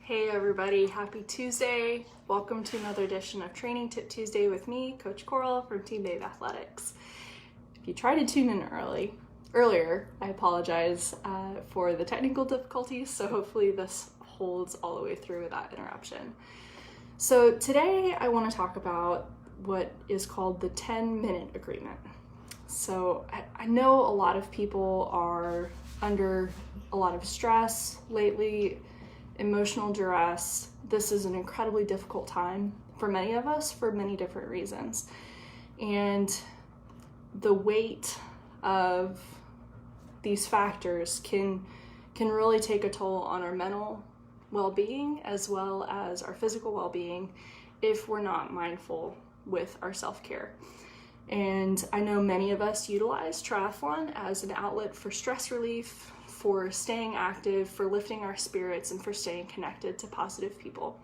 Hey everybody, happy Tuesday. Welcome to another edition of Training Tip Tuesday with me, Coach Coral from Team Babe Athletics. If you tried to tune in earlier, I apologize for the technical difficulties, so hopefully this holds all the way through without interruption. So today I want to talk about what is called the 10-minute agreement. So I know a lot of people are under a lot of stress lately, emotional duress. This is an incredibly difficult time for many of us for many different reasons. And the weight of these factors can really take a toll on our mental well-being as well as our physical well-being if we're not mindful with our self-care. And I know many of us utilize triathlon as an outlet for stress relief, for staying active, for lifting our spirits, and for staying connected to positive people.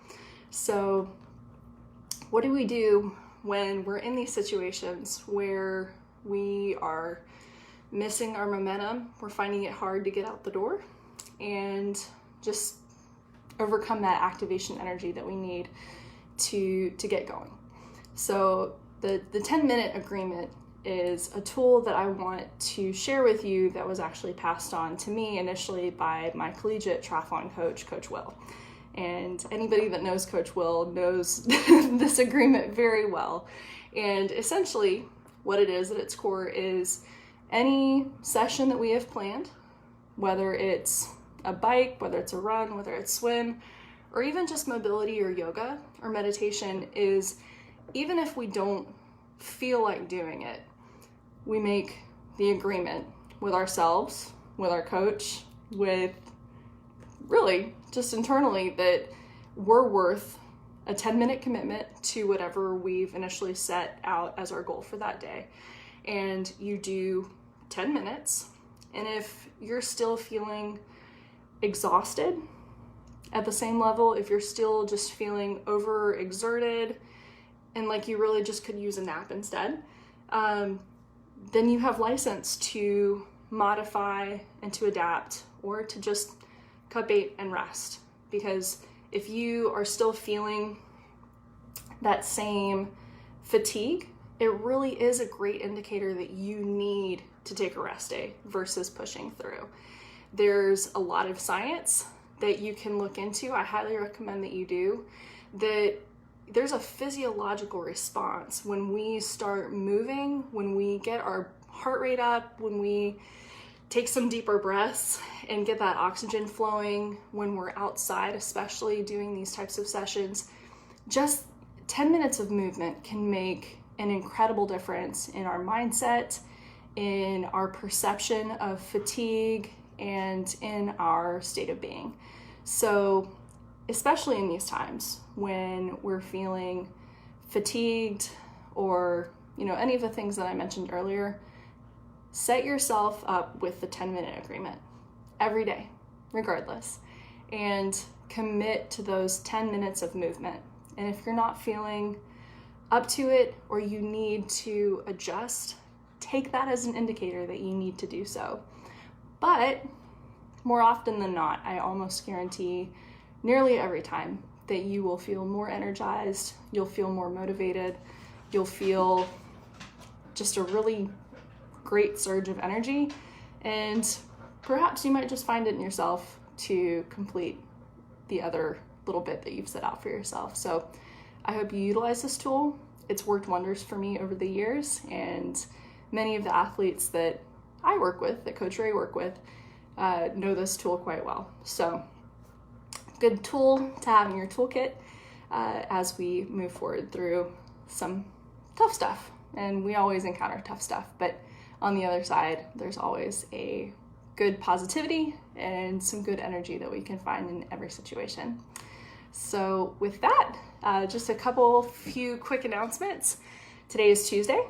So what do we do when we're in these situations where we are missing our momentum, we're finding it hard to get out the door, and just overcome that activation energy that we need to get going? So the 10-minute agreement is a tool that I want to share with you that was actually passed on to me initially by my collegiate triathlon coach, Coach Will. And anybody that knows Coach Will knows this agreement very well. And essentially what it is at its core is any session that we have planned, whether it's a bike, whether it's a run, whether it's swim, or even just mobility or yoga or meditation, is even if we don't feel like doing it, we make the agreement with ourselves, with our coach, with really just internally that we're worth a 10-minute commitment to whatever we've initially set out as our goal for that day. And you do 10 minutes. And if you're still feeling exhausted at the same level, if you're still just feeling overexerted and like you really just could use a nap instead, then you have license to modify and to adapt or to just cut bait and rest. Because if you are still feeling that same fatigue, it really is a great indicator that you need to take a rest day versus pushing through. There's a lot of science that you can look into. I highly recommend that you do. That there's a physiological response when we start moving, when we get our heart rate up, when we take some deeper breaths and get that oxygen flowing, when we're outside, especially doing these types of sessions. Just 10 minutes of movement can make an incredible difference in our mindset, in our perception of fatigue, and in our state of being. So especially in these times when we're feeling fatigued or, any of the things that I mentioned earlier, set yourself up with the 10-minute agreement every day, regardless, and commit to those 10 minutes of movement. And if you're not feeling up to it or you need to adjust, take that as an indicator that you need to do so. But more often than not, I almost guarantee nearly every time that you will feel more energized, you'll feel more motivated, you'll feel just a really great surge of energy, and perhaps you might just find it in yourself to complete the other little bit that you've set out for yourself. So I hope you utilize this tool. It's worked wonders for me over the years, and many of the athletes that I work with, that Coach Ray work with, know this tool quite well. So good tool to have in your toolkit as we move forward through some tough stuff. And we always encounter tough stuff, but on the other side, there's always a good positivity and some good energy that we can find in every situation. So with that, just a few quick announcements. Today is Tuesday.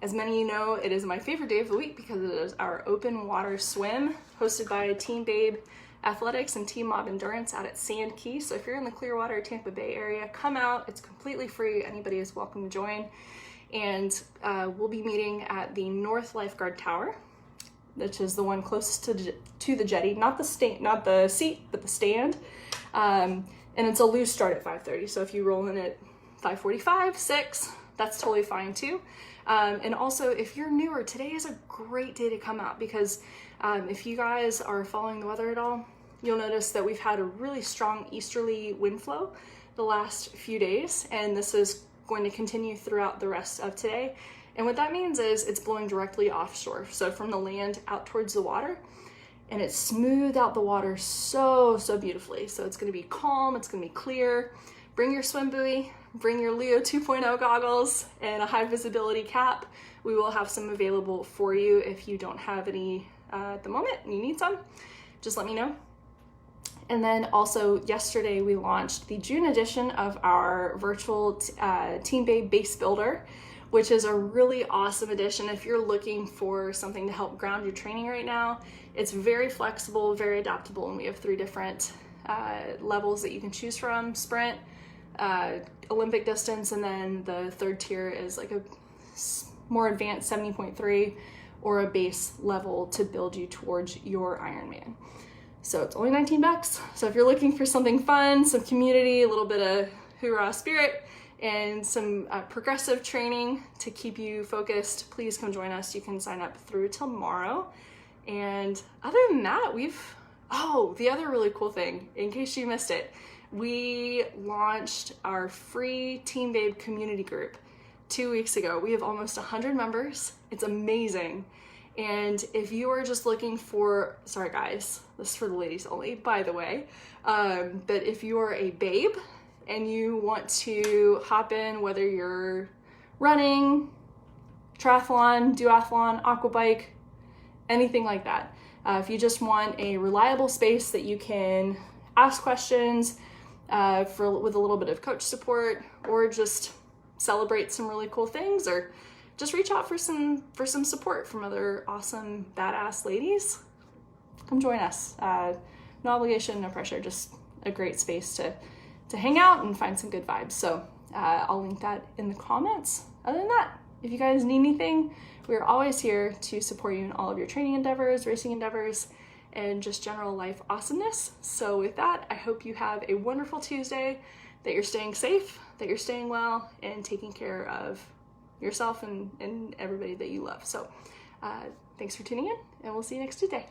As many of you know, it is my favorite day of the week because it is our open water swim hosted by Team Babe Athletics and Team Mob Endurance out at Sand Key. So if you're in the Clearwater, Tampa Bay area, come out. It's completely free. Anybody is welcome to join. And we'll be meeting at the North Lifeguard Tower, which is the one closest to the jetty, not the seat, but the stand. And it's a loose start at 5:30. So if you roll in at 5:45, 6, that's totally fine too. And also, if you're newer, today is a great day to come out because if you guys are following the weather at all, you'll notice that we've had a really strong easterly wind flow the last few days, and this is going to continue throughout the rest of today. And what that means is it's blowing directly offshore, so from the land out towards the water, and it's smoothed out the water so beautifully. So it's going to be calm, it's going to be clear. Bring your swim buoy, bring your Leo 2.0 goggles and a high visibility cap. We will have some available for you if you don't have any at the moment and you need some, just let me know. And then also yesterday we launched the June edition of our virtual Team Babe Base Builder, which is a really awesome edition if you're looking for something to help ground your training right now. It's very flexible, very adaptable, and we have 3 different levels that you can choose from: sprint, Olympic distance, and then the 3rd tier is like a more advanced 70.3 or a base level to build you towards your Ironman. So it's only $19. So if you're looking for something fun, some community, a little bit of hoorah spirit, and some progressive training to keep you focused, please come join us. You can sign up through tomorrow. And other than that, the other really cool thing, in case you missed it, we launched our free Team Babe community group 2 weeks ago. We have almost 100 members. It's amazing. And if you are just looking for, sorry guys, this is for the ladies only, by the way, but if you are a babe and you want to hop in, whether you're running, triathlon, duathlon, aquabike, anything like that, if you just want a reliable space that you can ask questions with a little bit of coach support, or just celebrate some really cool things, or just reach out for some support from other awesome badass ladies, come join us. No obligation, no pressure, just a great space to hang out and find some good vibes. So I'll link that in the comments. Other than that, if you guys need anything, we're always here to support you in all of your training endeavors, racing endeavors, and just general life awesomeness. So with that, I hope you have a wonderful Tuesday, that you're staying safe, that you're staying well, and taking care of yourself and everybody that you love. So thanks for tuning in, and we'll see you next Tuesday.